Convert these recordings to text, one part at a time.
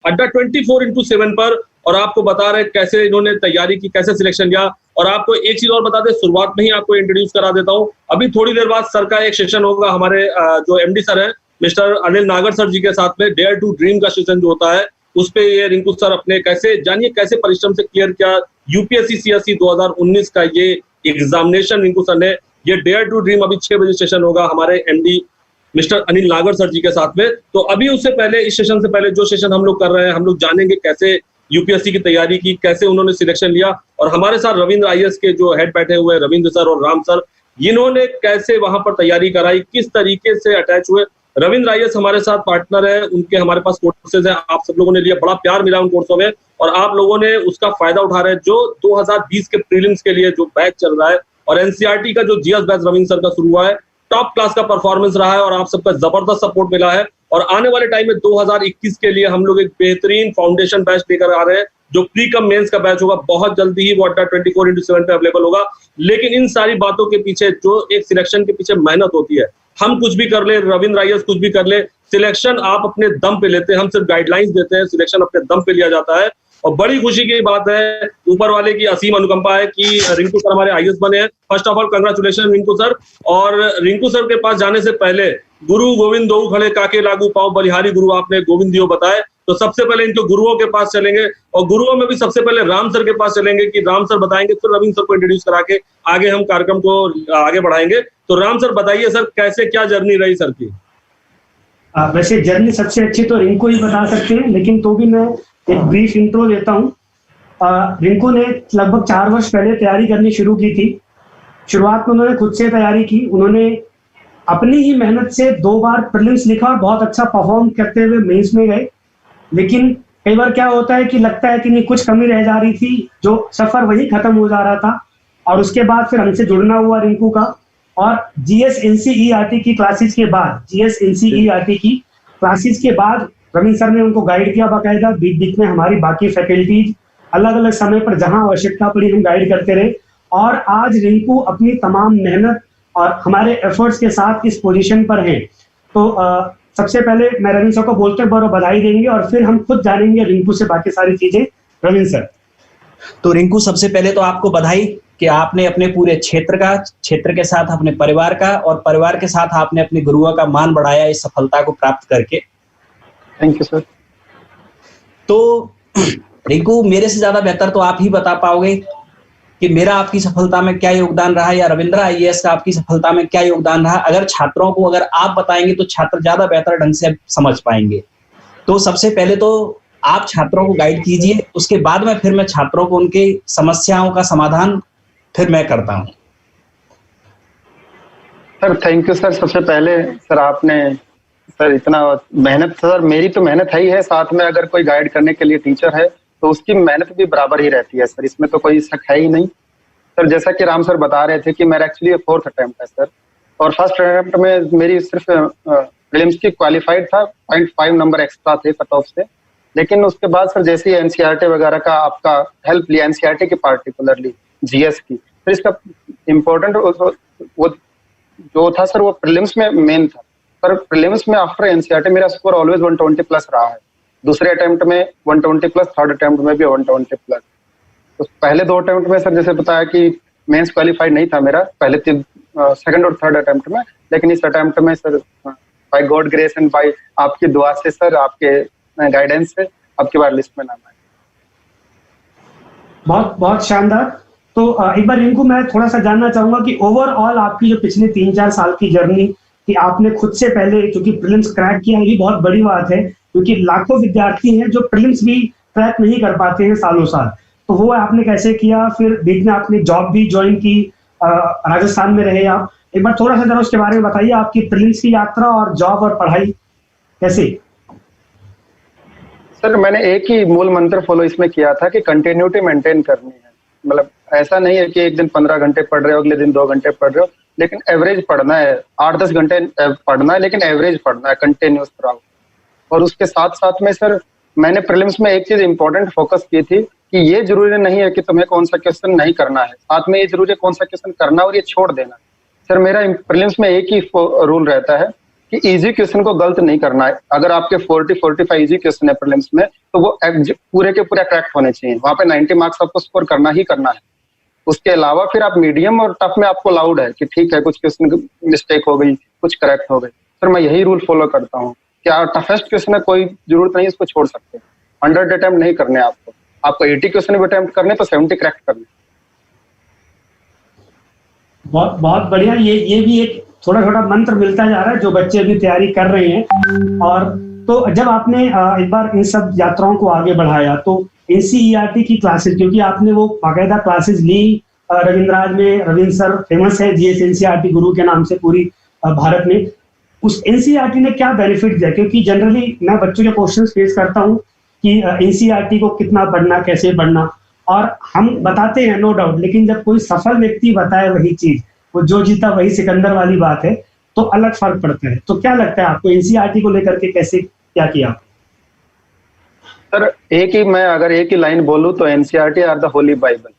अड्डा 24x7 पर, और आपको बता रहे कैसे इन्होंने तैयारी की, कैसे सिलेक्शन लिया। और आपको एक चीज और बता दें, शुरुआत में ही आपको इंट्रोड्यूस करा देता हूँ, अभी थोड़ी देर बाद सर का एक सेशन होगा हमारे जो एमडी सर है मिस्टर अनिल नागर सर जी के साथ में, डेयर टू ड्रीम का सेशन जो होता है उस पे ये रिंकू सर अपने कैसे जानिए कैसे परिश्रम से क्लियर किया यूपीएससी सीएससी 2019 का ये एग्जामिनेशन रिंकू सर ने। ये डेयर टू ड्रीम अभी 6 बजे सेशन होगा हमारे एमडी मिस्टर अनिल नागर सर जी के साथ में। तो अभी उससे पहले, इस सेशन से पहले जो सेशन हम लोग कर रहे हैं, हम लोग जानेंगे कैसे यूपीएससी की तैयारी की, कैसे उन्होंने सिलेक्शन लिया। और हमारे साथ रविंद्र आईएएस के जो हेड बैठे हुए हैं, रविंद्र सर और राम सर, इन्होंने कैसे वहां पर तैयारी कराई, किस तरीके से अटैच हुए। रविंद्र आईएएस हमारे साथ पार्टनर है, उनके हमारे पास कोर्सेज है, आप सब लोगों ने लिया, बड़ा प्यार मिला उन कोर्सों में और आप लोगों ने उसका फायदा उठा रहे हैं। जो 2020 के प्रीलिम्स के लिए जो बैच चल रहा है और एनसीईआरटी का जो जीएस बैच रविंद्र सर का शुरू हुआ है, टॉप क्लास का परफॉर्मेंस रहा है और आप सबका जबरदस्त सपोर्ट मिला है। और आने वाले टाइम में 2021 के लिए हम लोग एक बेहतरीन फाउंडेशन बैच लेकर आ रहे हैं, जो प्री कम मेंस का बैच होगा, बहुत जल्दी ही वो अड्डा 24x7 पे अवेलेबल होगा। लेकिन इन सारी बातों के पीछे जो एक सिलेक्शन के पीछे मेहनत होती है, हम कुछ भी कर ले, रविंद्र आईएएस कुछ भी कर ले, सिलेक्शन आप अपने दम पे लेते हैं, हम सिर्फ गाइडलाइंस देते हैं, सिलेक्शन अपने दम पे लिया जाता है। और बड़ी खुशी की बात है, ऊपर वाले की असीम अनुकंपा है कि रिंकू सर हमारे आईएएस बने हैं। First of all congratulation Rinku sir. और रिंकू सर के पास जाने से पहले गुरु गोविंद दो खड़े काके लागू पाओ बलिहारी गुरु आपने गोविंद दियो बताए, तो सबसे पहले इनके गुरुओं के पास चलेंगे और गुरुओं में भी सबसे पहले राम सर के पास चलेंगे कि राम सर बताएंगे, फिर रविंद्र सर को इंट्रोड्यूस करा के आगे हम कार्यक्रम को आगे बढ़ाएंगे। तो राम सर बताइए सर, कैसे क्या जर्नी रही सर की? वैसे जर्नी सबसे अच्छी तो रिंकू ही बता सकते हैं, लेकिन तो भी मैं एक ब्रीफ इंट्रो देता हूँ। रिंकू ने लगभग 4 वर्ष पहले तैयारी करनी शुरू की थी। शुरुआत में उन्होंने खुद से तैयारी की, उन्होंने अपनी ही मेहनत से 2 बार प्रीलिम्स लिखा और बहुत अच्छा परफॉर्म करते हुए मेंस में गए। लेकिन कई बार क्या होता है कि लगता है कि नहीं, कुछ कमी रह जा रही थी, जो सफर वही खत्म हो जा रहा था। और उसके बाद फिर हमसे जुड़ना हुआ रिंकू का, और जीएस एनसीईआरटी की क्लासेस के बाद, जीएस एनसीईआरटी की क्लासेस के बाद रविंद्र सर ने उनको गाइड किया बाकायदा। बीच बीच में हमारी बाकी फैकल्टीज अलग अलग समय पर जहां आवश्यकता पड़ी हम गाइड करते रहे। और आज रिंकू अपनी तमाम मेहनत और हमारे एफर्ट्स के साथ इस पोजीशन पर हैं। तो सबसे पहले मैं रविंद्र सर को बोलते हैं बधाई देंगे और फिर हम खुद जानेंगे रिंकू से बाकी सारी चीजें। रविंद्र सर। तो रिंकू, सबसे पहले तो आपको बधाई कि आपने अपने पूरे क्षेत्र के साथ अपने परिवार का और परिवार के साथ आपने अपने गुरुओं का मान बढ़ाया इस सफलता को प्राप्त करके। Thank you sir. तो रिंकू, मेरे से ज्यादा बेहतर तो आप ही बता पाओगे कि मेरा आपकी सफलता में क्या योगदान रहा या रविंद्र आईएएस का आपकी सफलता में क्या योगदान रहा। अगर छात्रों को अगर आप बताएंगे तो छात्र ज्यादा बेहतर ढंग से समझ पाएंगे। तो सबसे पहले तो आप छात्रों को गाइड कीजिए, उसके बाद में फिर मैं छात्रों को उनकी समस्याओं का समाधान फिर मैं करता हूँ। Sir thank you sir. सबसे पहले सर आपने सर इतना मेहनत, सर मेरी तो मेहनत है ही है, साथ में अगर कोई गाइड करने के लिए टीचर है तो उसकी मेहनत भी बराबर ही रहती है सर, इसमें तो कोई शक है ही नहीं। सर जैसा कि राम सर बता रहे थे कि मेरा एक्चुअली 4th अटेम्प्ट है सर, और फर्स्ट अटेम्प्ट में मेरी सिर्फ प्रीलिम्स की क्वालिफाइड था, 0.5 नंबर एक्स्ट्रा थे कट ऑफ से। लेकिन उसके बाद सर जैसे ही एनसीईआरटी वगैरह का आपका हेल्प लिया, एनसीईआरटी की पार्टिकुलरली जीएस की, फिर इसका इम्पोर्टेंट वो जो था सर वो प्रीलिम्स में मेन था। पर प्रीलिम्स में आफ्टर एनसीईआरटी मेरा स्कोर ऑलवेज 120 प्लस रहा है। दूसरे अटेम्प्ट में 120 प्लस, थर्ड अटेम्प्ट में भी 120 प्लस। तो पहले 2 अटेम्प्ट में सर जैसे बताया कि मेंस क्वालिफाइड नहीं था मेरा पहले 2nd और 3rd अटेम्प्ट में, लेकिन इस अटेम्प्ट में sir by God grace and by आपकी दुआ से सर, आपके गाइडेंस से आपके बार लिस्ट में नाम आया। बहुत बहुत शानदार। तो एक बार इनको मैं थोड़ा सा जानना चाहूंगा कि ओवरऑल आपकी जो पिछले 3-4 साल की जर्नी कि आपने खुद से पहले क्योंकि प्रीलिम्स क्रैक किया, ये बहुत बड़ी बात है, क्योंकि लाखों विद्यार्थी हैं जो प्रीलिम्स भी क्रैक नहीं कर पाते हैं सालों साल। तो वो आपने कैसे किया, फिर बीच में आपने जॉब भी ज्वाइन की, राजस्थान में रहे आप। एक बार थोड़ा सा जरा उसके बारे में बताइए, आपकी प्रीलिम्स की यात्रा और जॉब और पढ़ाई कैसे? सर मैंने एक ही मूल मंत्र फॉलो इसमें किया था कि कंटिन्यूटी मेंटेन करनी है। मतलब ऐसा नहीं है कि एक दिन 15 घंटे पढ़ रहे हो, अगले दिन 2 घंटे पढ़ रहे हो, लेकिन एवरेज पढ़ना है, 8-10 घंटे पढ़ना है, लेकिन एवरेज पढ़ना है, कंटिन्यूस रहो। और उसके साथ साथ में सर मैंने प्रीलिम्स में एक चीज इंपॉर्टेंट फोकस की थी कि ये जरूरी नहीं है कि तुम्हें कौन सा क्वेश्चन नहीं करना है, साथ में ये जरूरी है कौन सा क्वेश्चन करना और ये छोड़ देना। सर मेरा प्रीलिम्स में एक ही रूल रहता है कि इजी क्वेश्चन को गलत नहीं करना है। अगर आपके 40-45 इजी क्वेश्चन है प्रीलिम्स में, तो वो पूरे के पूरे करेक्ट होने चाहिए। वहां पे 90 मार्क्स आपको स्कोर करना ही करना है। उसके अलावा फिर आप मीडियम और टफ में आपको लाउड है कि ठीक है, कुछ क्वेश्चन मिस्टेक हो गई, कुछ करेक्ट हो गए, फिर मैं यही रूल फॉलो करता हूँ। क्या टफेस्ट क्वेश्चन है, कोई जरूरत नहीं इसको छोड़ सकते। 100 अटेम्प्ट नहीं करने आपको 80 क्वेश्चन भी अटेम्प्ट करने तो 70 करेक्ट करने। बहुत बढ़िया। ये भी एक थोड़ा थोड़ा मंत्र मिलता जा रहा है जो बच्चे अभी तैयारी कर रहे हैं। और तो जब आपने एक बार इन सब यात्राओं को आगे बढ़ाया तो एनसीईआरटी की क्लासेस, क्योंकि आपने वो बाकायदा क्लासेस ली रविंद्राज में, रविंद्र सर फेमस है जीएस एनसीईआरटी गुरु के नाम से पूरी भारत में, उस एनसीईआरटी ने क्या बेनिफिट दिया? क्योंकि जनरली मैं बच्चों के क्वेश्चन फेस करता हूँ कि एनसीईआरटी को कितना पढ़ना, कैसे पढ़ना, और हम बताते हैं नो डाउट, लेकिन जब कोई सफल व्यक्ति बताए वही चीज, वो जो जीता वही सिकंदर वाली बात है, तो अलग फर्क पड़ता है। तो क्या लगता है आपको एनसीईआरटी को लेकर के कैसे क्या किया? सर अगर एक ही लाइन बोलूं तो NCERT are the holy Bible.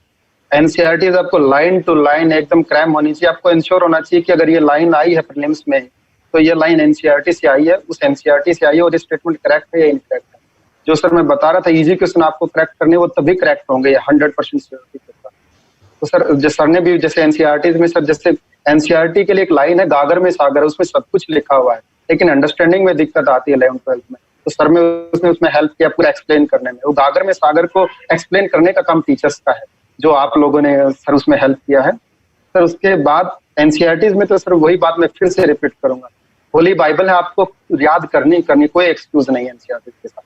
NCERT आपको लाइन टू लाइन एकदम क्रैम होनी चाहिए। आपको इंश्योर होना चाहिए कि अगर ये लाइन आई है प्रीलिम्स में तो ये लाइन एनसीईआरटी से आई है, उस एनसीईआरटी से आई है और स्टेटमेंट करेक्ट है या इनकरेक्ट है। जो सर मैं बता रहा था इजी क्वेश्चन आपको करेक्ट करने, वो तभी करेक्ट होंगे, 100% श्योरिटी के साथ। तो सर जिस सर ने भी जैसे एनसीईआरटी में, सर जैसे एनसीईआरटी के लिए एक लाइन है गागर में सागर, उसमें सब कुछ लिखा हुआ है, लेकिन अंडरस्टैंडिंग में दिक्कत आती है 11th-12th में। तो सर में उसने उसमें हेल्प किया पूरा एक्सप्लेन करने में। वो गागर में सागर को एक्सप्लेन करने का काम टीचर्स का है, जो आप लोगों ने सर उसमें हेल्प किया है। सर उसके बाद एनसीईआरटी में तो सर वही बात मैं फिर से रिपीट करूंगा, होली बाइबल है, आपको याद करनी कोई एक्सक्यूज नहीं है एनसीईआरटी के साथ।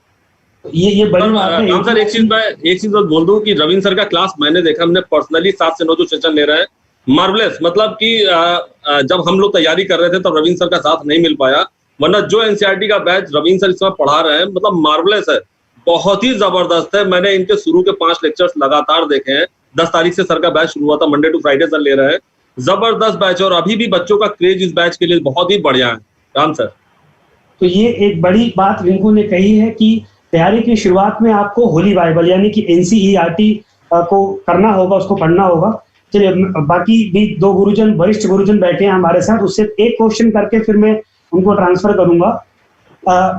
ये बड़ी बात है। सर एक चीज बस बोल दूं कि रविंद्र सर का क्लास मैंने देखा, हमने पर्सनली 7 से 9 जो सेशन ले रहे हैं, मार्वलेस। मतलब कि जब हम लोग तैयारी कर रहे थे तब रविंद्र सर का साथ नहीं मिल पाया, वरना जो एनसीईआरटी का बैच रविंद्र सर इस समय पढ़ा रहे हैं, मतलब मार्वलेस है, बहुत ही जबरदस्त है। मैंने इनके शुरू के 5 लेक्चर्स लगातार देखे हैं। 10 तारीख से सर का बैच शुरू हुआ था, मंडे टू फ्राइडे सर ले रहे हैं, जबरदस्त बैच है और अभी भी बच्चों का क्रेज इस बैच के लिए बहुत ही बढ़िया है। राम सर, तो ये एक बड़ी बात रिंकू ने कही है कि तैयारी की शुरुआत में आपको होली बाइबल यानी कि एनसीईआरटी को करना होगा, उसको पढ़ना होगा। चलिए, बाकी भी 2 गुरुजन, वरिष्ठ गुरुजन बैठे हैं हमारे साथ, उससे एक क्वेश्चन करके फिर मैं उनको ट्रांसफर करूंगा।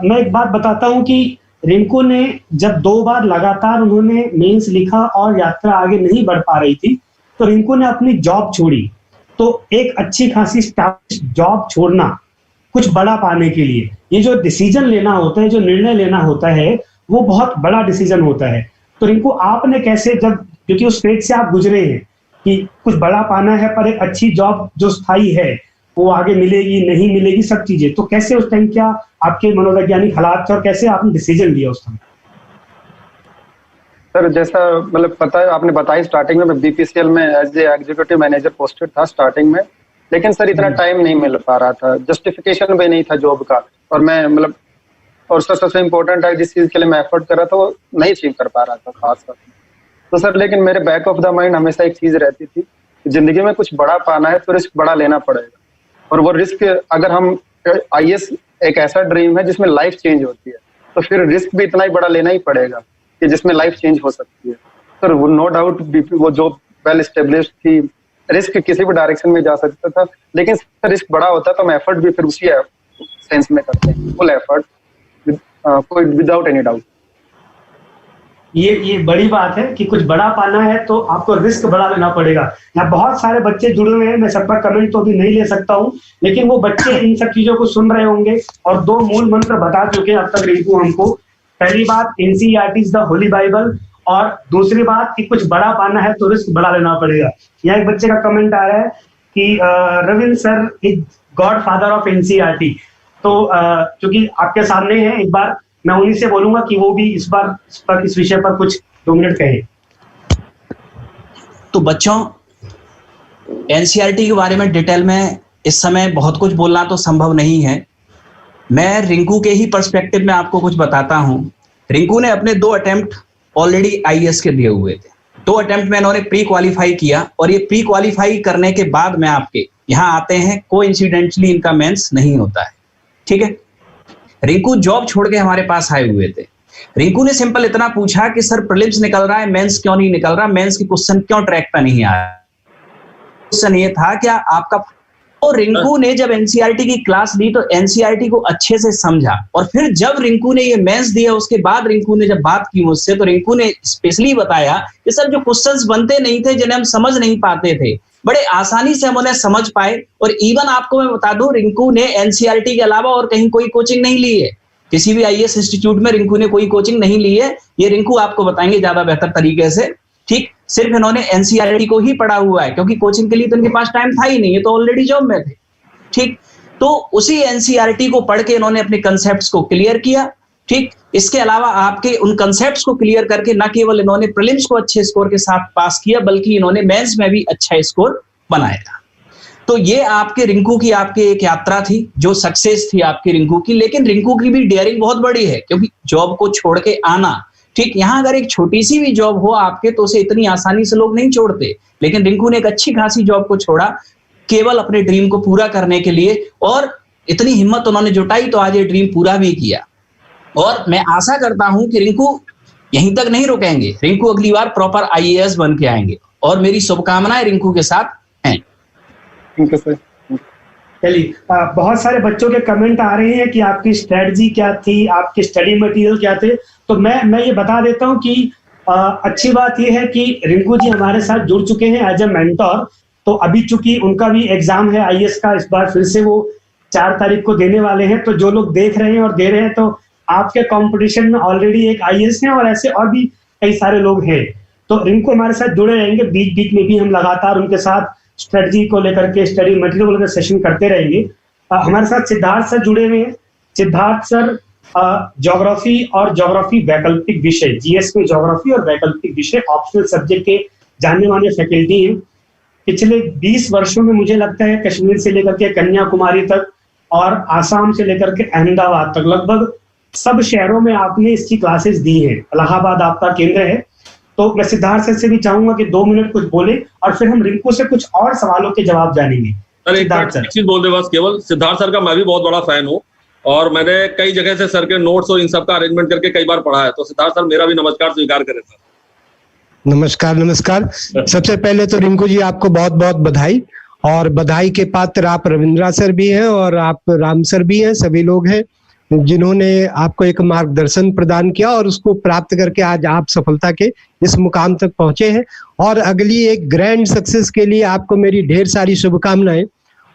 मैं एक बात बताता हूं कि रिंकू ने जब 2 बार लगातार उन्होंने मेंस लिखा और यात्रा आगे नहीं बढ़ पा रही थी, तो रिंकू ने अपनी जॉब छोड़ी। तो एक अच्छी खासी जॉब छोड़ना कुछ बड़ा पाने के लिए, ये जो डिसीजन लेना होता है, जो निर्णय लेना होता है, वो बहुत बड़ा डिसीजन होता है। तो रिंकू, आपने कैसे, जब क्योंकि उस स्टेज से आप गुजरे हैं कि कुछ बड़ा पाना है पर एक अच्छी जॉब जो स्थायी है वो आगे मिलेगी नहीं मिलेगी सब चीजें, तो कैसे उस टाइम क्या आपके मनोवैज्ञानिक हालात थे और कैसे आपने डिसीजन लिया उस टाइम? सर जैसा मतलब पता है, आपने बताया स्टार्टिंग में मैं बीपीसीएल में as a executive manager posted था स्टार्टिंग में, लेकिन सर इतना टाइम नहीं मिल पा रहा था, जस्टिफिकेशन भी नहीं था जॉब का, और मैं मतलब और सर सबसे इम्पोर्टेंट है जिस चीज के लिए मैं एफर्ट कर रहा था वो नहीं अचीव कर पा रहा था खास कर। तो सर लेकिन मेरे बैक ऑफ द माइंड हमेशा एक चीज रहती थी, जिंदगी में कुछ बड़ा पाना है तो रिस्क बड़ा लेना पड़ेगा, और वो रिस्क अगर हम आईएएस एक ऐसा ड्रीम है जिसमें लाइफ चेंज होती है, तो फिर रिस्क भी इतना ही बड़ा लेना ही पड़ेगा कि जिसमें लाइफ चेंज हो सकती है। सर वो नो डाउट वो जो वेल एस्टेब्लिश्ड थी, रिस्क किसी भी डायरेक्शन में जा सकता था, लेकिन सर रिस्क बड़ा होता है तो हम एफर्ट भी फिर उसी सेंस में करते हैं, फुल एफर्ट, कोई विदाउट एनी डाउट। ये बड़ी बात है कि कुछ बड़ा पाना है तो आपको रिस्क बड़ा लेना पड़ेगा। यहाँ बहुत सारे बच्चे जुड़े हुए हैं, मैं सबका कमेंट तो अभी नहीं ले सकता हूँ, लेकिन वो बच्चे इन सब चीजों को सुन रहे होंगे और 2 मूल मंत्र बता चुके हैं अब तक रिंकू हमको। पहली बात, NCERT is the holy Bible, और दूसरी बात कि कुछ बड़ा पाना है तो रिस्क बड़ा लेना पड़ेगा। यहाँ एक बच्चे का कमेंट आ रहा है कि Ravindra sir is God father of NCERT. तो क्योंकि आपके सामने है, एक बार मैं उन्हीं से बोलूंगा कि वो भी इस बार इस विषय पर कुछ 2 मिनट कहें। तो बच्चों, एनसीईआरटी के बारे में डिटेल में इस समय बहुत कुछ बोलना तो संभव नहीं है। मैं रिंकू के ही पर्सपेक्टिव में आपको कुछ बताता हूं। रिंकू ने अपने 2 अटेम्प्ट ऑलरेडी आईएएस के दिए हुए थे। 2 अटेम्प्ट में इन्होंने प्री क्वालिफाई किया, और ये प्री क्वालिफाई करने के बाद में आपके यहाँ आते हैं, कोइंसिडेंटली इनका मेंस नहीं होता है, ठीक है। रिंकू जॉब छोड़ के हमारे पास आए हुए थे। रिंकू ने सिंपल इतना पूछा कि सर प्रीलिम्स निकल रहा है, मेंस क्यों नहीं निकल रहा, मेंस की क्वेश्चन क्यों ट्रैक पर नहीं आ रहा। क्वेश्चन ये था, क्या आपका तो रिंकू ने जब एनसीईआरटी की क्लास ली तो एनसीईआरटी को अच्छे से समझा, और फिर जब रिंकू ने ये मेंस दिया उसके बाद रिंकू ने जब बात की मुझसे, तो रिंकू ने स्पेशली बताया कि सर जो क्वेश्चंस बनते नहीं थे, जिन्हें हम समझ नहीं पाते थे, बड़े आसानी से हम उन्हें समझ पाए। और इवन आपको मैं बता दूं, रिंकू ने एनसीईआरटी के अलावा और कहीं कोई कोचिंग नहीं ली है, किसी भी आईएएस इंस्टीट्यूट में रिंकू ने कोई कोचिंग नहीं ली है। ये रिंकू आपको बताएंगे ज्यादा बेहतर तरीके से। ठीक, सिर्फ इन्होंने एनसीईआरटी को ही पढ़ा हुआ है, क्योंकि कोचिंग के लिए तो इनके पास टाइम था ही नहीं, ये तो ऑलरेडी जॉब में थे। ठीक, तो उसी एनसीईआरटी को पढ़ के इन्होंने अपने कंसेप्ट्स को क्लियर किया। ठीक, इसके अलावा आपके उन कंसेप्ट्स को क्लियर करके न केवल इन्होंने प्रीलिम्स को अच्छे स्कोर के साथ पास किया, बल्कि इन्होंने मेंस में भी अच्छा स्कोर बनाया। तो ये आपके रिंकू की आपकी एक यात्रा थी, जो सक्सेस थी आपकी रिंकू की। लेकिन रिंकू की भी डेयरिंग बहुत बड़ी है, क्योंकि जॉब को छोड़ के आना, ठीक, यहाँ अगर एक छोटी सी भी जॉब हो आपके तो उसे इतनी आसानी से लोग नहीं छोड़ते, लेकिन रिंकू ने एक अच्छी खासी जॉब को छोड़ा केवल अपने ड्रीम को पूरा करने के लिए, और इतनी हिम्मत उन्होंने जुटाई तो आज ये ड्रीम पूरा भी किया। और मैं आशा करता हूं कि रिंकू यहीं तक नहीं रुकेंगे, रिंकू अगली बार प्रॉपर आईएएस बन के आएंगे, और मेरी शुभकामनाएं रिंकू के साथ हैं। चलिए, बहुत सारे बच्चों के कमेंट आ रहे हैं कि आपकी स्ट्रेटजी क्या थी, आपके स्टडी मटेरियल क्या थे। तो मैं ये बता देता हूं कि अच्छी बात यह है कि रिंकू जी हमारे साथ जुड़ चुके हैं एज ए मेंटोर। तो अभी चूंकि उनका भी एग्जाम है आईएएस का, इस बार फिर से वो 4 तारीख को देने वाले हैं। तो जो लोग देख रहे हैं और दे रहे हैं, तो आपके कंपटीशन में ऑलरेडी एक आईएएस है और ऐसे और भी कई सारे लोग हैं। तो रिंकू हमारे साथ जुड़े रहेंगे, बीच बीच में भी हम लगातार उनके साथ स्ट्रेटजी को लेकर के, स्टडी मटेरियल को लेकर सेशन करते रहेंगे। हमारे साथ सिद्धार्थ सर जुड़े हुए हैं। सिद्धार्थ सर ज्योग्राफी और ज्योग्राफी वैकल्पिक विषय, जीएस में ज्योग्राफी और वैकल्पिक विषय ऑप्शनल सब्जेक्ट के जानने वाले फैकल्टी हैं। पिछले 20 वर्षों में मुझे लगता है कश्मीर से लेकर के कन्याकुमारी तक और आसाम से लेकर के अहमदाबाद तक लगभग सब शहरों में आपने इसकी क्लासेस दी हैं। इलाहाबाद आपका केंद्र है। तो मैं सिद्धार्थ सर से भी चाहूंगा कि 2 मिनट कुछ बोले और फिर हम रिंकू से कुछ और सवालों के जवाब जानेंगे। एक चीज बोल दे बस, केवल सिद्धार्थ सर का मैं भी बहुत बड़ा फैन हूँ, और मैंने कई जगह से सर के नोट्स और इन सब का अरेंजमेंट करके कई बार पढ़ा है। तो सिद्धार्थ सर, मेरा भी नमस्कार स्वीकार करें सर। नमस्कार नमस्कार। सबसे पहले तो रिंकू जी आपको बहुत बहुत बधाई, और बधाई के पात्र आप रविंद्रा सर भी हैं और आप राम सर भी हैं। सभी लोग हैं जिन्होंने आपको एक मार्गदर्शन प्रदान किया और उसको प्राप्त करके आज आप सफलता के इस मुकाम तक पहुंचे हैं। और अगली एक ग्रैंड सक्सेस के लिए आपको मेरी ढेर सारी शुभकामनाएं।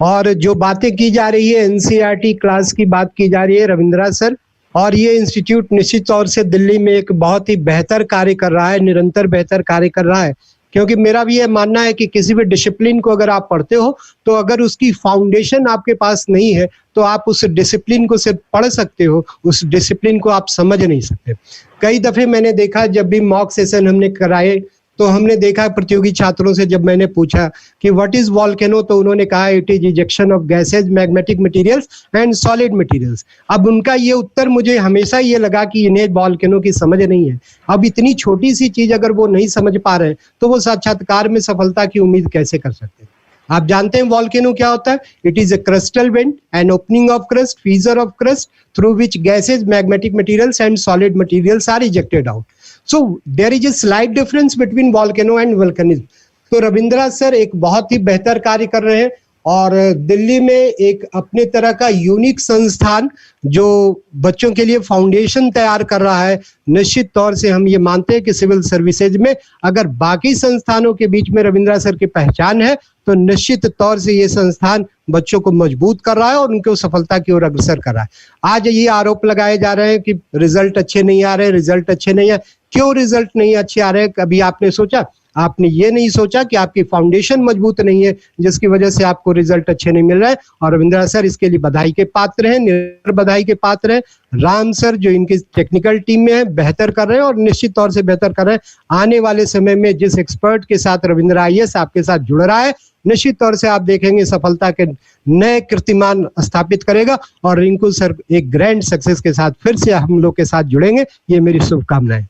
और जो बातें की जा रही है, एनसीईआरटी क्लास की बात की जा रही है रविंद्रा सर, और ये इंस्टीट्यूट निश्चित तौर से दिल्ली में एक बहुत ही बेहतर कार्य कर रहा है, निरंतर बेहतर कार्य कर रहा है। क्योंकि मेरा भी ये मानना है कि किसी भी डिसिप्लिन को अगर आप पढ़ते हो तो अगर उसकी फाउंडेशन आपके पास नहीं है तो आप उस डिसिप्लिन को सिर्फ पढ़ सकते हो, उस डिसिप्लिन को आप समझ नहीं सकते। कई दफे मैंने देखा, जब भी मॉक सेशन हमने कराए तो हमने देखा प्रतियोगी छात्रों से, जब मैंने पूछा कि व्हाट इज वॉल्केनो, तो उन्होंने कहा it is ejection of gases, magnetic materials and solid materials. अब उनका ये उत्तर मुझे हमेशा ये लगा कि इन्हें वॉल्केनो की समझ नहीं है। अब इतनी छोटी सी चीज अगर वो नहीं समझ पा रहे तो वो साक्षात्कार में सफलता की उम्मीद कैसे कर सकते हैं। आप जानते हैं वॉल्केनो क्या होता है? It is a crustal vent, an opening of crust, fissure of crust through which gases, magnetic materials and solid materials are ejected out. So there is a slight difference between volcano and volcanism. तो Ravindra sir एक बहुत ही बेहतर कार्य कर रहे हैं, और दिल्ली में एक अपने तरह का यूनिक संस्थान जो बच्चों के लिए फाउंडेशन तैयार कर रहा है। निश्चित तौर से हम ये मानते हैं कि सिविल सर्विसेज में अगर बाकी संस्थानों के बीच में रविंद्रा सर की पहचान है तो निश्चित तौर से ये संस्थान बच्चों को मजबूत कर रहा है और उनको सफलता की ओर अग्रसर कर रहा है। आज ये आरोप लगाए जा रहे हैं कि रिजल्ट अच्छे नहीं आ रहे, रिजल्ट अच्छे नहीं है। क्यों रिजल्ट नहीं अच्छे आ रहे? कभी आपने सोचा? आपने ये नहीं सोचा कि आपकी फाउंडेशन मजबूत नहीं है जिसकी वजह से आपको रिजल्ट अच्छे नहीं मिल रहे हैं। और रविंद्रा सर इसके लिए बधाई के पात्र हैं, निरंतर बधाई के पात्र हैं। राम सर जो इनकी टेक्निकल टीम में है, बेहतर कर रहे हैं और निश्चित तौर से बेहतर कर रहे हैं। आने वाले समय में जिस एक्सपर्ट के साथ रविंद्रा आईएएस आपके साथ जुड़ रहा है, निश्चित तौर से आप देखेंगे सफलता के नए कीर्तिमान स्थापित करेगा, और रिंकू सर एक ग्रैंड सक्सेस के साथ फिर से हम लोग के साथ जुड़ेंगे। ये मेरी शुभकामनाएं।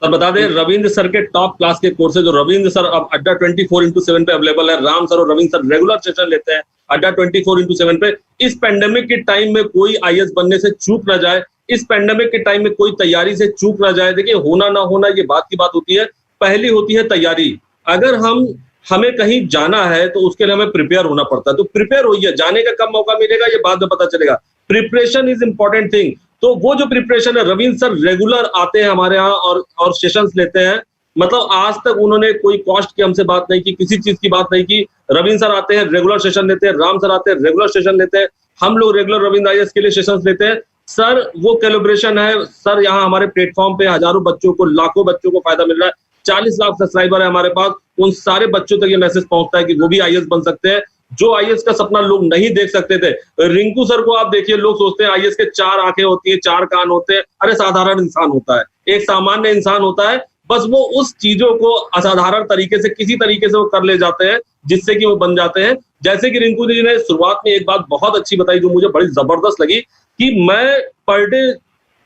सर बता दें, रविंद्र सर के टॉप क्लास के कोर्सेज जो रविंद्र सर अब अड्डा 24x7 पे अवेलेबल है। राम सर और रविंद्र सर रेगुलर सेशन लेते हैं अड्डा 24x7 पे। इस पेंडेमिक के टाइम में कोई आईएएस बनने से चूक ना जाए, इस पेंडेमिक के टाइम में कोई तैयारी से चूक ना जाए। देखिए, होना ना होना ये बात की बात होती है, पहली होती है तैयारी। अगर हम हमें कहीं जाना है तो उसके लिए हमें प्रिपेयर होना पड़ता है, तो प्रिपेयर होइए, जाने का कब मौका मिलेगा ये बाद में पता चलेगा। Preparation is important thing. तो वो जो प्रिपरेशन है, रविंद्र सर रेगुलर आते हैं हमारे यहाँ और सेशंस लेते हैं। मतलब आज तक उन्होंने कोई कॉस्ट की हमसे बात नहीं की, किसी चीज की बात नहीं की। रविंद्र सर आते हैं, रेगुलर सेशन लेते हैं, राम सर आते हैं, रेगुलर सेशन लेते हैं, हम लोग रेगुलर रविंद्र आईएएस के लिए सेशंस लेते हैं। सर वो कोलैबोरेशन है सर, यहाँ हमारे प्लेटफॉर्म पे हजारों बच्चों को, लाखों बच्चों को फायदा मिल रहा है। 40 लाख सब्सक्राइबर है हमारे पास, उन सारे बच्चों तक ये मैसेज पहुंचता है कि वो भी आईएएस बन सकते हैं, जो आईएएस का सपना लोग नहीं देख सकते थे। रिंकू सर को आप देखिए, लोग सोचते हैं आईएएस के 4 आंखें होती है, 4 कान होते हैं। अरे साधारण इंसान होता है, एक सामान्य इंसान होता है, बस वो उस चीजों को असाधारण तरीके से, किसी तरीके से वो कर ले जाते हैं जिससे कि वो बन जाते हैं। जैसे कि रिंकू जी ने शुरुआत में एक बात बहुत अच्छी बताई जो मुझे बड़ी जबरदस्त लगी, कि मैं पर डे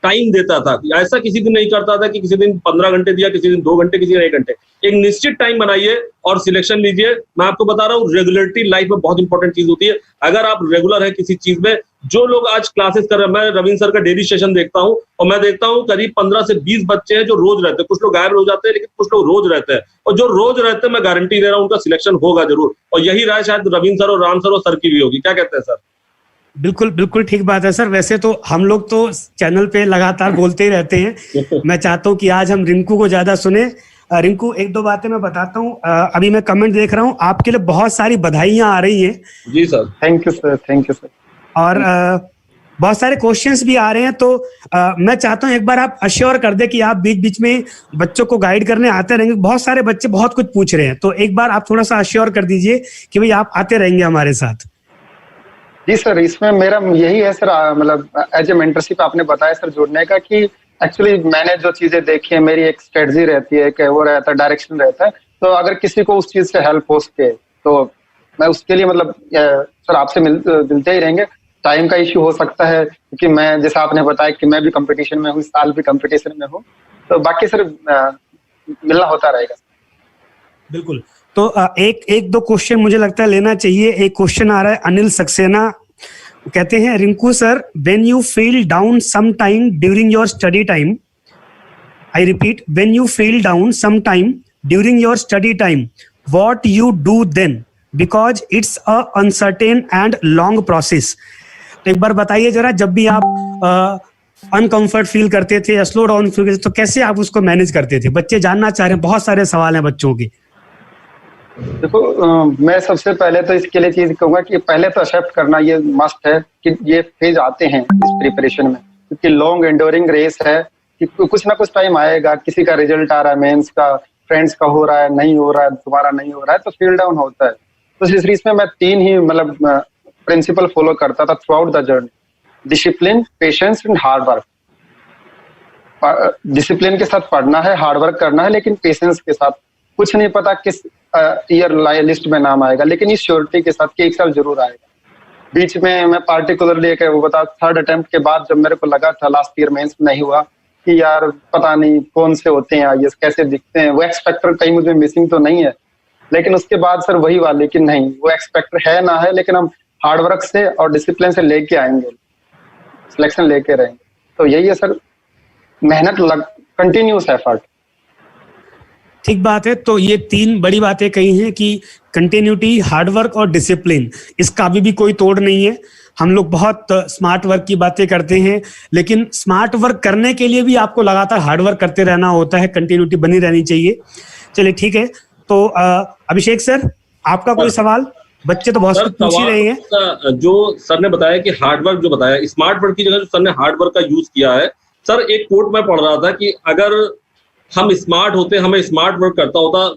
टाइम देता था। ऐसा किसी दिन नहीं करता था कि किसी दिन 15 घंटे दिया, किसी दिन 2 घंटे, किसी दिन 1 घंटे। एक निश्चित टाइम बनाइए और सिलेक्शन लीजिए। मैं आपको बता रहा हूँ, रेगुलरिटी लाइफ में बहुत इंपॉर्टेंट चीज होती है। अगर आप रेगुलर है किसी चीज में, जो लोग आज क्लासेस कर रहे हैं, मैं रविंद्र सर का डेली सेशन देखता हूँ और मैं देखता हूँ करीब 15 से 20 बच्चे हैं जो रोज रहते हैं। कुछ लोग गायब हो जाते हैं लेकिन कुछ लोग रोज रहते हैं, और जो रोज रहते हैं मैं गारंटी दे रहा हूँ उनका सिलेक्शन होगा जरूर। और यही राय शायद रविंद्र सर और राम सर और सर की भी होगी। क्या कहते हैं सर? बिल्कुल बिल्कुल ठीक बात है सर। वैसे तो हम लोग तो चैनल पे लगातार बोलते ही रहते हैं। मैं चाहता हूँ कि आज हम रिंकू को ज्यादा सुने। रिंकू, 1-2 बातें मैं बताता हूँ। अभी मैं कमेंट देख रहा हूँ, आपके लिए बहुत सारी बधाइयां आ रही हैं। जी sir, thank you sir, thank you sir. और बहुत सारे क्वेश्चंस भी आ रहे हैं, तो मैं चाहता हूँ एक बार आप अश्योर कर दे कि आप बीच बीच में बच्चों को गाइड करने आते रहेंगे। बहुत सारे बच्चे बहुत कुछ पूछ रहे हैं, तो एक बार आप थोड़ा सा अश्योर कर दीजिए कि भाई आप आते रहेंगे हमारे साथ। जी सर, इसमें मेरा यही है सर, मतलब एज ए मेंटरशिप आपने बताया सर जुड़ने का, कि एक्चुअली मैंने जो चीजें देखी है, मेरी एक स्ट्रेटजी रहती है, कि वो रहता है, डायरेक्शन रहता है। तो अगर किसी को उस चीज से हेल्प हो सके तो मैं उसके लिए मतलब सर आपसे मिलते ही रहेंगे। टाइम का इश्यू हो सकता है क्योंकि मैं, जैसे आपने बताया कि मैं भी कंपटीशन में हूँ, इस साल भी कंपटीशन में हूँ, तो बाकी सर मिलना होता रहेगा। बिल्कुल। तो एक दो क्वेश्चन मुझे लगता है लेना चाहिए। एक क्वेश्चन आ रहा है, अनिल सक्सेना कहते हैं, Rinku sir, when you feel down some time during your study time, I repeat, when you feel down some time during your study time, what you do then, because it's a uncertain and long process. तो एक बार बताइए जरा, जब भी आप uncomfort feel करते थे या स्लो डाउन फील करते थे, तो कैसे आप उसको मैनेज करते थे? बच्चे जानना चाह रहे हैं, बहुत सारे सवाल हैं बच्चों के। देखो, मैं सबसे पहले तो इसके लिए चीज कहूंगा कि पहले तो एक्सेप्ट करना ये मस्ट है कि ये फेज आते हैं इस प्रिपरेशन में, क्योंकि लॉन्ग एंड्योरिंग रेस है, कि कुछ ना कुछ टाइम आएगा, किसी का रिजल्ट आ रहा है, मेंस का, फ्रेंड्स का हो रहा है, नहीं हो रहा है, तुम्हारा नहीं हो रहा है, तो फील डाउन होता है। तो इस में मैं 3 ही मतलब प्रिंसिपल फॉलो करता था through out the journey: discipline, patience and hard work. Discipline के साथ पढ़ना है, हार्ड वर्क करना है, लेकिन पेशेंस के साथ। कुछ नहीं पता किस ईयर लिस्ट में नाम आएगा, लेकिन इस श्योरिटी के साथ कि एक साल जरूर आएगा। बीच में मैं पार्टिकुलरली वो बता, 3rd अटेम्प्ट के बाद जब मेरे को लगा था लास्ट ईयर मेंस नहीं हुआ, कि यार पता नहीं कौन से होते हैं आईएएस, कैसे दिखते हैं, वो एक्सपेक्टर कहीं मुझे मिसिंग तो नहीं है। लेकिन उसके बाद सर वही वाले कि नहीं, वो एक्सपेक्टर है ना है, लेकिन हम हार्ड वर्क से और डिसिप्लिन से लेके आएंगे, सिलेक्शन लेके रहेंगे। तो यही है सर, मेहनत, कंटिन्यूस एफर्ट। ठीक बात है। तो ये 3 बड़ी बातें कही हैं कि कंटिन्यूटी, हार्डवर्क और डिसिप्लिन, इसका अभी भी कोई तोड़ नहीं है। हम लोग बहुत स्मार्ट वर्क की बातें करते हैं, लेकिन स्मार्ट वर्क करने के लिए भी आपको लगातार हार्डवर्क करते रहना होता है, कंटिन्यूटी बनी रहनी चाहिए। चलिए ठीक है, तो अभिषेक सर, आपका कोई सवाल? बच्चे तो बहुत कुछ पूछ ही रहे हैं। जो सर ने बताया कि हार्डवर्क, जो बताया स्मार्ट वर्क की जगह जो सर ने हार्डवर्क का यूज किया है, सर एक कोट मैं पढ़ रहा था कि अगर हम स्मार्ट होते, हमें स्मार्ट वर्क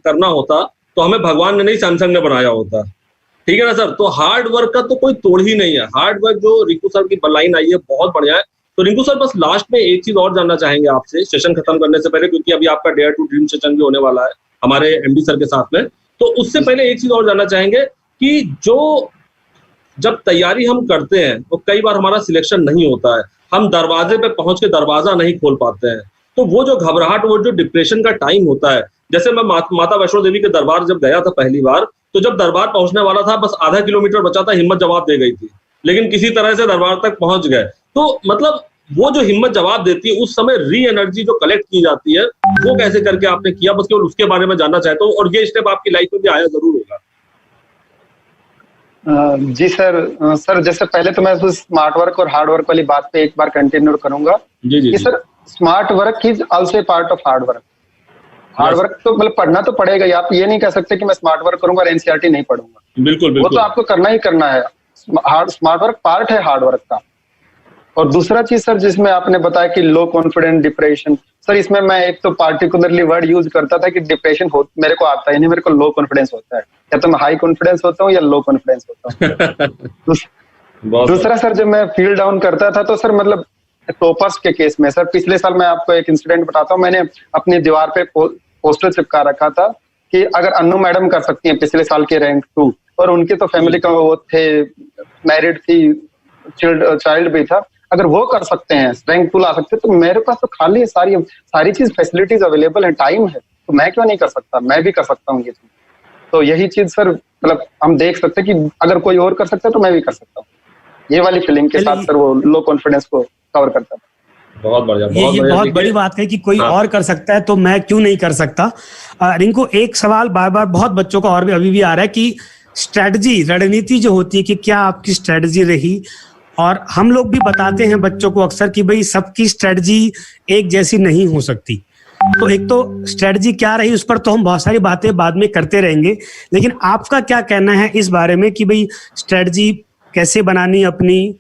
करना होता तो हमें भगवान ने नहीं, सैमसंग ने बनाया होता। ठीक है ना सर? तो हार्ड वर्क का तो कोई तोड़ ही नहीं है। हार्ड वर्क जो रिंकू सर की लाइन आई है बहुत बढ़िया है। तो रिंकू सर, बस लास्ट में एक चीज और जानना चाहेंगे आपसे सेशन खत्म करने से पहले, क्योंकि अभी आपका डेयर टू ड्रीम सेशन भी होने वाला है हमारे एमडी सर के साथ में। तो उससे पहले एक चीज और जानना चाहेंगे कि जो जब तैयारी हम करते हैं तो कई बार हमारा सिलेक्शन नहीं होता है, हम दरवाजे पे पहुंच के दरवाजा नहीं खोल पाते हैं, तो वो जो घबराहट, वो जो डिप्रेशन का टाइम होता है, जैसे मैं माता वैष्णो देवी के दरबार जब गया था पहली बार, तो जब दरबार पहुंचने वाला था, बस आधा किलोमीटर बचा था, हिम्मत जवाब दे गई थी, लेकिन किसी तरह से दरबार तक पहुंच गए। तो मतलब वो जो हिम्मत जवाब देती है, उस समय री एनर्जी जो कलेक्ट की जाती है, वो कैसे करके आपने किया, बस केवल उसके बारे में जानना चाहता हूँ। और ये स्टेप आपकी लाइफ में भी आया जरूर होगा। जी सर जैसे पहले तो मैं उस स्मार्ट वर्क और हार्ड वर्क वाली बात पे एक बार कंटिन्यू करूंगा कि sir smart work is also part of hard work. Hard work तो मतलब पढ़ना तो पड़ेगा ही, आप ये नहीं कह सकते कि मैं स्मार्ट वर्क करूंगा और एनसीईआरटी नहीं पढ़ूंगा। बिल्कुल वो तो आपको करना ही करना है। स्मार्ट वर्क पार्ट है हार्ड वर्क का। और दूसरा चीज सर जिसमें आपने बताया कि लो कॉन्फिडेंस डिप्रेशन, सर इसमें मैं एक तो पार्टिकुलरली वर्ड यूज करता था कि डिप्रेशन हो मेरे को आता ही नहीं, मेरे को लो कॉन्फिडेंस होता है। या तो मैं हाई कॉन्फिडेंस होता हूँ या लो कॉन्फिडेंस होता हूँ। दूसरा सर जब मैं फील डाउन करता था तो सर मतलब टॉपर्स के केस में सर पिछले साल मैं आपको एक इंसिडेंट बताता हूँ। मैंने अपनी दीवार पे पोस्टर चिपका रखा था कि अगर अन्नू मैडम कर सकती हैं पिछले साल के रैंक 2, और उनके तो फैमिली का वो थे, मैरिड थी, चाइल्ड भी था, अगर वो कर सकते हैं रैंक 2 ला सकते हैं, तो मेरे पास तो खाली सारी चीज फैसिलिटीज अवेलेबल है, टाइम है, तो मैं क्यों नहीं कर सकता, मैं भी कर सकता हूँ ये चीज। तो यही चीज सर मतलब हम देख सकते हैं कि अगर कोई और कर सकता है तो मैं भी कर सकता हूँ। ये वाली फीलिंग के साथ सर वो लो कॉन्फिडेंस को कवर करता था। बहुत बढ़िया, ये बहुत बड़ी बात है कि कोई और कर सकता है तो मैं क्यों नहीं कर सकता। रिंकू, एक सवाल बार बार बहुत बच्चों का और भी अभी भी आ रहा है कि स्ट्रेटजी, रणनीति जो होती है कि क्या आपकी स्ट्रेटजी रही, और हम लोग भी बताते हैं बच्चों को अक्सर कि भाई सबकी स्ट्रेटजी एक जैसी नहीं हो सकती। तो एक तो स्ट्रेटजी क्या रही उस पर तो हम बहुत सारी बातें बाद में करते रहेंगे, लेकिन आपका क्या कहना है इस बारे में कि भाई स्ट्रेटजी कैसे बनानी अपनी,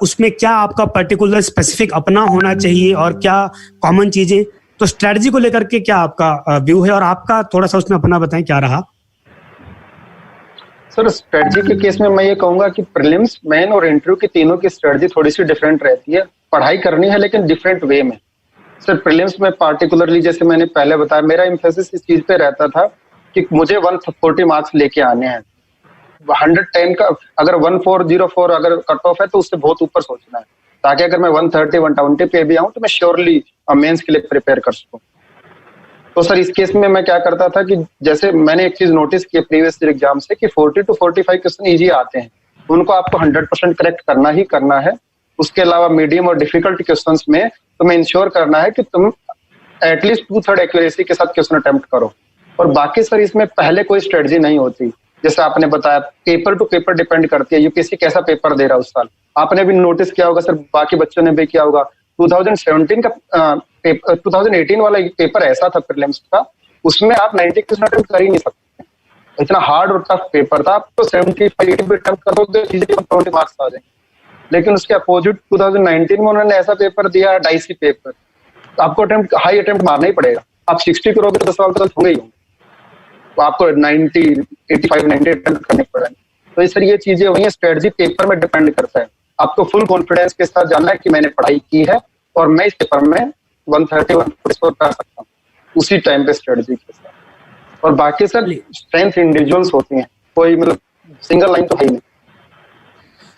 उसमें क्या आपका पर्टिकुलर स्पेसिफिक अपना होना चाहिए और क्या कॉमन चीजें, तो स्ट्रेटजी को लेकर के क्या आपका व्यू है और आपका थोड़ा सा उसमें अपना बताएं क्या रहा। सर स्ट्रेटजी के केस में मैं ये कहूंगा कि प्रीलिम्स, मेन और इंटरव्यू की तीनों की स्ट्रेटजी थोड़ी सी डिफरेंट रहती है। पढ़ाई करनी है लेकिन डिफरेंट वे में। सर प्रीलिम्स में पार्टिकुलरली जैसे मैंने पहले बताया, मेरा एम्फेसिस इस चीज पे रहता था कि मुझे 140 मार्क्स लेके आने हैं। 110 का अगर 1404 अगर कट ऑफ है तो उससे बहुत ऊपर सोचना है, ताकि अगर मैं 130 120 पे भी आऊं तो मैं श्योरली मेंस के लिए प्रिपेयर कर सकूं। तो सर इस केस में मैं क्या करता था कि जैसे मैंने एक चीज नोटिस की प्रीवियस एग्जाम से कि 40 to 45 क्वेश्चन इजी आते हैं, उनको आपको 100% करेक्ट करना ही करना है। उसके अलावा मीडियम और डिफिकल्ट क्वेश्चंस में तुम्हें इंश्योर करना है कि तुम एटलीस्ट 2/3 एक्यूरेसी के साथ क्वेश्चन अटेम्प्ट करो। और बाकी सर इसमें पहले कोई स्ट्रेटजी नहीं होती। जैसे आपने बताया पेपर टू पेपर डिपेंड करती है, यूपीएससी कैसा पेपर दे रहा है उस साल। आपने भी नोटिस किया होगा सर, बाकी बच्चों ने भी किया होगा, 2017 का 2018 वाला पेपर ऐसा था प्रीलिम्स का, उसमें आप 90% अटेम्प्ट कर ही नहीं सकते, इतना हार्ड और टफ पेपर था। आप तो 75-80 पे अटेम्प्ट करोगे, 20 मार्क्स आ जाएंगे। लेकिन उसके अपोजिट 2019 में उन्होंने ऐसा पेपर दिया, डाइसी पेपर, तो आपको हाई अटेम्प्ट मारना ही पड़ेगा। आप 60 करोगे तो 10 सवाल तो होंगे ही होंगे, तो आपको 90, 85, 90 अटेम्प्ट करने पड़ेंगे। तो सर ये चीजें हुई हैं, स्ट्रेटजी पेपर में डिपेंड करता है। आपको फुल कॉन्फिडेंस के साथ जानना है कि मैंने पढ़ाई की है और मैं इस पेपर में 130 140 कर सकता हूँ, उसी टाइम पे स्ट्रेटजी के साथ। और बाकी सर स्ट्रेंथ इंडिविजुअल्स होती हैं, कोई मतलब सिंगल लाइन तो है ही नहीं।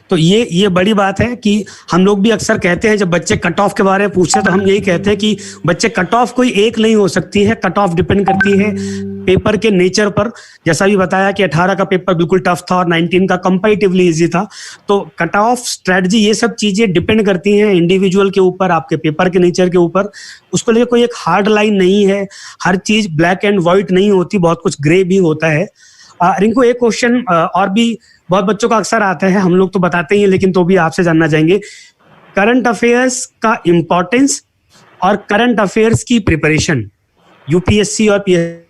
तो ये बड़ी बात है कि हम लोग भी अक्सर कहते हैं, जब बच्चे कट ऑफ के बारे में पूछते हैं तो हम यही कहते हैं कि बच्चे कट ऑफ कोई एक नहीं हो सकती है, कट ऑफ डिपेंड करती है पेपर के नेचर पर। जैसा भी बताया कि 18 का पेपर बिल्कुल टफ था और 19 का कंपैरेटिवली इजी था। तो कट ऑफ, स्ट्रेटजी, ये सब चीजें डिपेंड करती हैं इंडिविजुअल के ऊपर, आपके पेपर के नेचर के ऊपर। उसको लेकर कोई एक हार्ड लाइन नहीं है, हर चीज ब्लैक एंड व्हाइट नहीं होती, बहुत कुछ ग्रे भी होता है। रिंकू, एक क्वेश्चन और भी बहुत बच्चों का अक्सर आता है, हम लोग तो बताते ही हैं लेकिन तो भी आपसे जानना चाहेंगे, करंट अफेयर्स का इंपॉर्टेंस और करंट अफेयर्स की प्रिपरेशन यूपीएससी और पीएससी।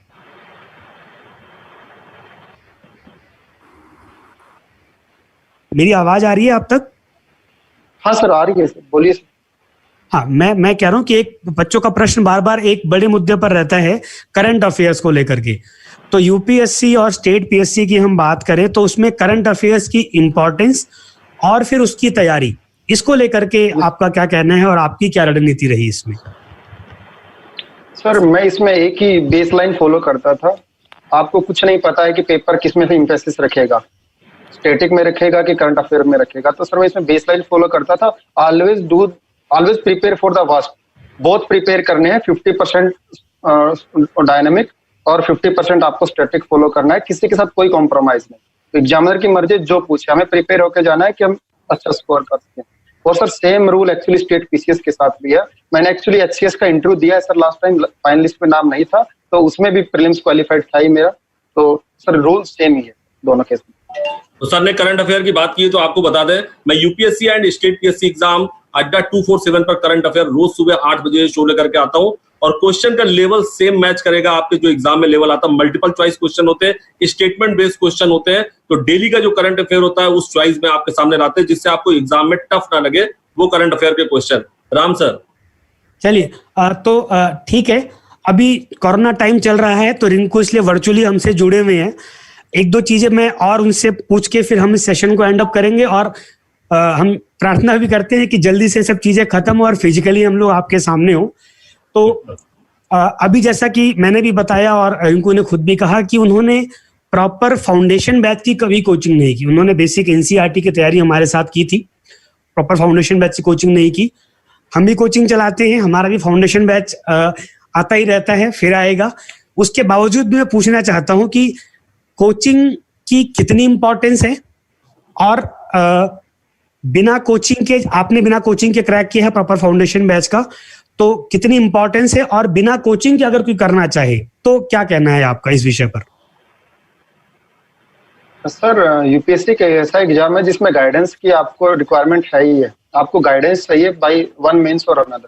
मेरी आवाज आ रही है आप तक? हाँ सर आ रही है सर, बोलिए सर। हाँ, मैं कह रहा हूं कि एक बच्चों का प्रश्न बार बार एक बड़े मुद्दे पर रहता है करंट अफेयर्स को लेकर के। तो यूपीएससी और स्टेट पीएससी की हम बात करें तो उसमें करंट अफेयर्स की इंपॉर्टेंस और फिर उसकी तैयारी, इसको लेकर के आपका क्या कहना है और आपकी क्या रणनीति रही इसमें? सर मैं इसमें एक ही बेसलाइन फॉलो करता था। आपको कुछ नहीं पता है कि पेपर किसमें से एम्फेसिस रखेगा, स्टैटिक में रखेगा कि करंट अफेयर में रखेगा। तो सर मैं इसमें बेसलाइन फॉलो करता था, always prepare for the worst. Both prepare करने हैं, 50% डायनामिक और 50% आपको स्टैटिक फॉलो करना है, किसी के साथ कोई कॉम्प्रोमाइज नहीं। तो एग्जामिनर की मर्जी, जो पूछे हमें प्रिपेयर होकर जाना है कि हम अच्छा स्कोर कर सकें। वो sir same rule actually state PCS के साथ भी है। मैंने एक्चुअली एचसीएस का इंटरव्यू दिया है सर लास्ट टाइम, फाइनलिस्ट में नाम नहीं था, तो उसमें भी प्रीलिम्स क्वालिफाइड था ही मेरा। तो सर रूल सेम ही है दोनों केस में। तो सर ने करंट अफेयर की बात की तो आपको बता दें, मैं UPSC and state PSC exam अड्डा 247 पर करंट अफेयर रोज सुबह 8 बजे शो लेकर के आता हूं, और क्वेश्चन का लेवल सेम मैच करेगा आपके जो एग्जाम में लेवल आता है। मल्टीपल चॉइस क्वेश्चन होते हैं, स्टेटमेंट बेस्ड क्वेश्चन होते हैं, तो डेली का जो करंट अफेयर होता है उस चॉइस में आपके सामने लाते हैं, जिससे आपको एग्जाम में टफ ना लगे वो करंट अफेयर के क्वेश्चन। राम सर चलिए, तो ठीक है, अभी कोरोना टाइम चल रहा है तो रिंकू इसलिए वर्चुअली हमसे जुड़े हुए हैं। एक दो चीजें मैं और उनसे पूछ के फिर हम इस सेशन को एंड अप करेंगे, और हम प्रार्थना भी करते हैं कि जल्दी से सब चीजें खत्म हो और फिजिकली हम लोग आपके सामने हो। तो अभी जैसा कि मैंने भी बताया और रिंकू ने खुद भी कहा कि उन्होंने प्रॉपर फाउंडेशन बैच की कभी कोचिंग नहीं की। उन्होंने बेसिक एनसीईआरटी की तैयारी हमारे साथ की थी, प्रॉपर फाउंडेशन बैच की कोचिंग नहीं की। हम भी कोचिंग चलाते हैं, हमारा भी फाउंडेशन बैच आता ही रहता है, फिर आएगा। उसके बावजूद भी मैं पूछना चाहता हूं कि कोचिंग की कितनी इंपॉर्टेंस है, और बिना कोचिंग के, आपने बिना कोचिंग के क्रैक किया है प्रॉपर फाउंडेशन बैच का, तो कितनी इंपॉर्टेंस है, और बिना कोचिंग के अगर कोई करना चाहे तो क्या कहना है आपका इस विषय पर? सर यूपीएससी का ऐसा एग्जाम है जिसमें गाइडेंस की आपको रिक्वायरमेंट है ही है। आपको गाइडेंस चाहिए बाय वन मीन्स और अनदर।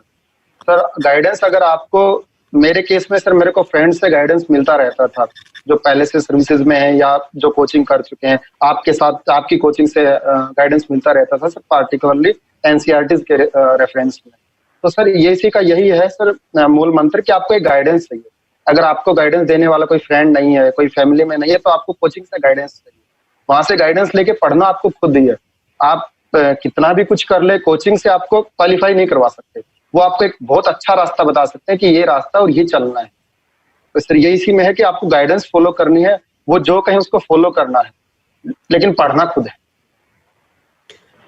सर गाइडेंस अगर आपको, मेरे केस में सर मेरे को फ्रेंड से गाइडेंस मिलता रहता था जो पहले से सर्विसेज में है या जो कोचिंग कर चुके हैं। आपके साथ आपकी कोचिंग से गाइडेंस मिलता रहता था सर, पार्टिकुलरली एनसीईआरटी के रेफरेंस में। तो सर ये इसी का यही है सर मूल मंत्र कि आपको एक गाइडेंस चाहिए। अगर आपको गाइडेंस देने वाला कोई फ्रेंड नहीं है, कोई फैमिली में नहीं है, तो आपको कोचिंग से गाइडेंस चाहिए। वहां से गाइडेंस लेके पढ़ना आपको खुद ही है। आप कितना भी कुछ कर ले, कोचिंग से आपको क्वालिफाई नहीं करवा सकते। वो आपको एक बहुत अच्छा रास्ता बता सकते हैं कि ये रास्ता और ये चलना है। तो सर ये इसी में है कि आपको गाइडेंस फॉलो करनी है, वो जो कहें उसको फॉलो करना है, लेकिन पढ़ना खुद है।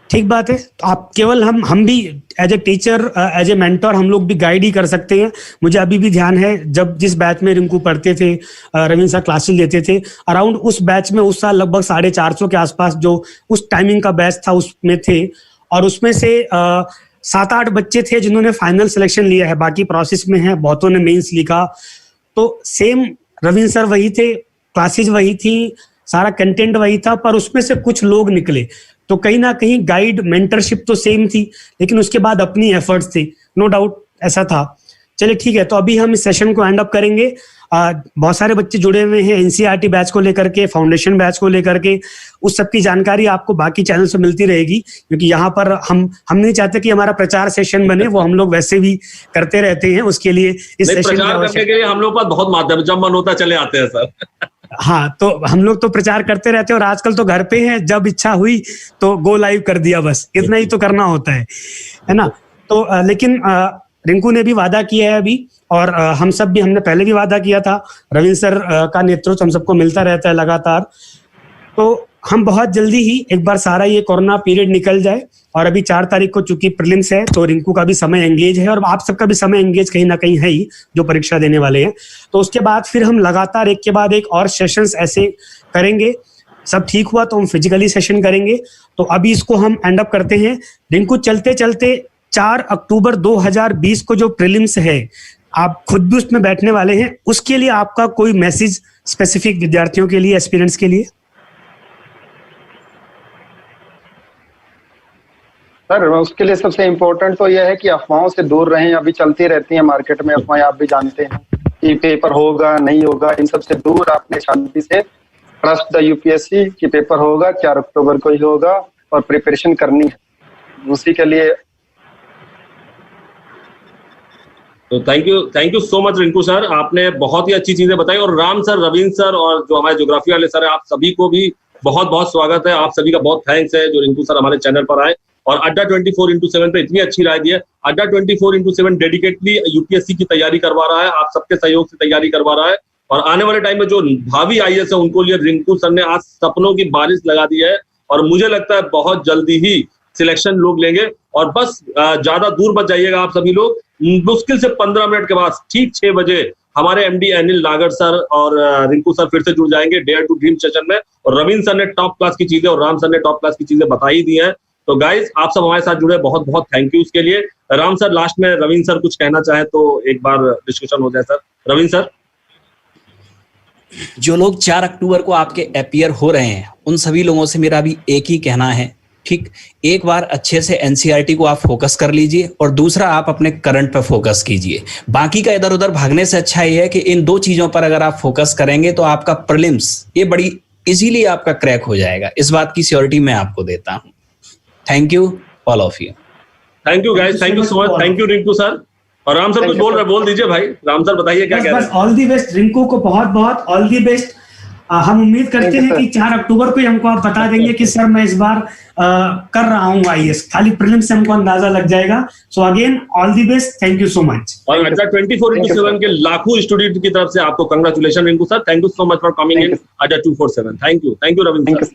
ठीक बात है। तो आप केवल हम भी as a teacher, as a mentor, हम लोग भी गाइड ही कर सकते हैं। मुझे अभी भी ध्यान है जब जिस बैच में रिंकू पढ़ते थे, रविंद्र सर क्लासेस लेते थे, अराउंड उस बैच में उस साल लगभग 450 के आसपास जो उस टाइमिंग का बैच था उसमें थे, और उसमें से 7-8 बच्चे थे जिन्होंने फाइनल सिलेक्शन लिया है, बाकी प्रोसेस में है, बहुतों ने मेंस लिखा। तो सेम रविंद्र सर वही थे, क्लासेस वही थी, सारा कंटेंट वही था, पर उसमें से कुछ लोग निकले। तो कहीं ना कहीं गाइड मेंटरशिप तो सेम थी, लेकिन उसके बाद अपनी एफर्ट्स थे, नो डाउट ऐसा था। चलिए ठीक है, तो अभी हम इस सेशन को एंड अप करेंगे। बहुत सारे बच्चे जुड़े हुए हैं एनसीईआरटी बैच को लेकर के, फाउंडेशन बैच को लेकर के। उस सब की जानकारी आपको बाकी चैनल से मिलती रहेगी, क्योंकि यहाँ पर हम नहीं चाहते कि हमारा प्रचार सेशन बने, वो हम लोग वैसे भी करते रहते हैं। उसके लिए इस सेशन प्रचार करने के लिए हम लोग पास बहुत माध्यम, जब मन होता चले आते हैं सर। हाँ, तो हम लोग तो प्रचार करते रहते हैं, और आजकल तो घर पे हैं, जब इच्छा हुई तो गो लाइव कर दिया, बस इतना ही तो करना होता है ना। तो लेकिन रिंकू ने भी वादा किया है अभी, और हम सब भी, हमने पहले भी वादा किया था। रविंद्र सर का नेतृत्व हम सबको मिलता रहता है लगातार। तो हम बहुत जल्दी ही एक बार सारा ये कोरोना पीरियड निकल जाए, और अभी 4 तारीख को चूंकि प्रीलिम्स है, तो रिंकू का भी समय एंगेज है, और आप सबका भी समय एंगेज कहीं ना कहीं है ही, जो परीक्षा देने वाले हैं। तो उसके बाद फिर हम लगातार एक के बाद एक और सेशंस ऐसे करेंगे। सब ठीक हुआ तो हम फिजिकली सेशन करेंगे। तो अभी इसको हम एंड अप करते हैं। रिंकू, चलते चलते 4 अक्टूबर 2020 को जो प्रीलिम्स है, आप खुद भी उसमें बैठने वाले हैं, उसके लिए आपका कोई मैसेज स्पेसिफिक विद्यार्थियों के लिए, एस्पिरेंट्स के लिए? सर उसके लिए सबसे इम्पोर्टेंट तो यह है कि अफवाहों से दूर रहें। अभी चलती रहती हैं मार्केट में अफवाहें, आप भी जानते हैं कि पेपर होगा नहीं होगा, इन सब से दूर आपने शांति से ट्रस्ट द यूपीएससी कि पेपर होगा, 4 अक्टूबर को ही होगा, और प्रिपरेशन करनी है उसी के लिए। तो thank you so much Rinku sir, आपने बहुत ही अच्छी चीजें बताई। और राम सर, रविंद्र सर, और जो हमारे ज्योग्राफी वाले सर है, आप सभी को भी बहुत बहुत स्वागत है। आप सभी का बहुत थैंक्स है जो रिंकू सर हमारे चैनल पर आए और अड्डा 24x7 पे इतनी अच्छी राय दी है। अड्डा 24x7 डेडिकेटली यूपीएससी की तैयारी करवा रहा है, आप सबके सहयोग से तैयारी करवा रहा है, और आने वाले टाइम में जो भावी आईएएस है उनको लिए रिंकू सर ने आज सपनों की बारिश लगा दी है, और मुझे लगता है बहुत जल्दी ही सिलेक्शन लोग लेंगे। और बस ज्यादा दूर मत जाइएगा आप सभी लोग, मुश्किल से 15 मिनट के बाद ठीक 6 बजे हमारे एमडी अनिल नागर सर और रिंकू सर फिर से जुड़ जाएंगे डेयर टू ड्रीम सेशन में। और रविंद्र सर ने टॉप क्लास की चीजें और राम सर ने टॉप क्लास की चीजें बता ही दी हैं। तो गाइज आप सब हमारे साथ जुड़े, बहुत बहुत थैंक यू उसके लिए। राम सर लास्ट में रविंद्र सर कुछ कहना चाहे तो एक बार डिस्कशन हो जाए सर। रविंद्र सर। जो लोग 4 अक्टूबर को आपके अपीयर हो रहे हैं उन सभी लोगों से मेरा भी एक ही कहना है, ठीक, एक बार अच्छे से एनसीईआरटी को आप फोकस कर लीजिए और दूसरा आप अपने करंट पे फोकस कीजिए। बाकी का इधर उधर भागने से अच्छा ये है कि इन 2 चीजों पर अगर आप फोकस करेंगे तो आपका प्रीलिम्स ये बड़ी इजीली आपका क्रैक हो जाएगा। इस बात की श्योरिटी मैं आपको देता हूं। Thank you all of you. Thank you guys, thank you so much. Thank you Rinku sir. और राम सर कुछ बोल दीजिए भाई। राम सर बताइए क्या कह रहे हैं। ऑल दी बेस्ट रिंकू को, बहुत बहुत ऑल दी बेस्ट। हम उम्मीद करते हैं कि 4 अक्टूबर को ही हमको आप बता देंगे कि सर मैं इस बार कर रहा हूँ आईएएस, खाली प्रीलिम्स से हमको अंदाजा लग जाएगा। So again all the best, thank you so much. और अड्डा 24/7 के लाखों स्टूडेंट की तरफ से आपको congratulation Rinku sir. Thank you so much for coming in अड्डा 247। Thank you Ravindra sir.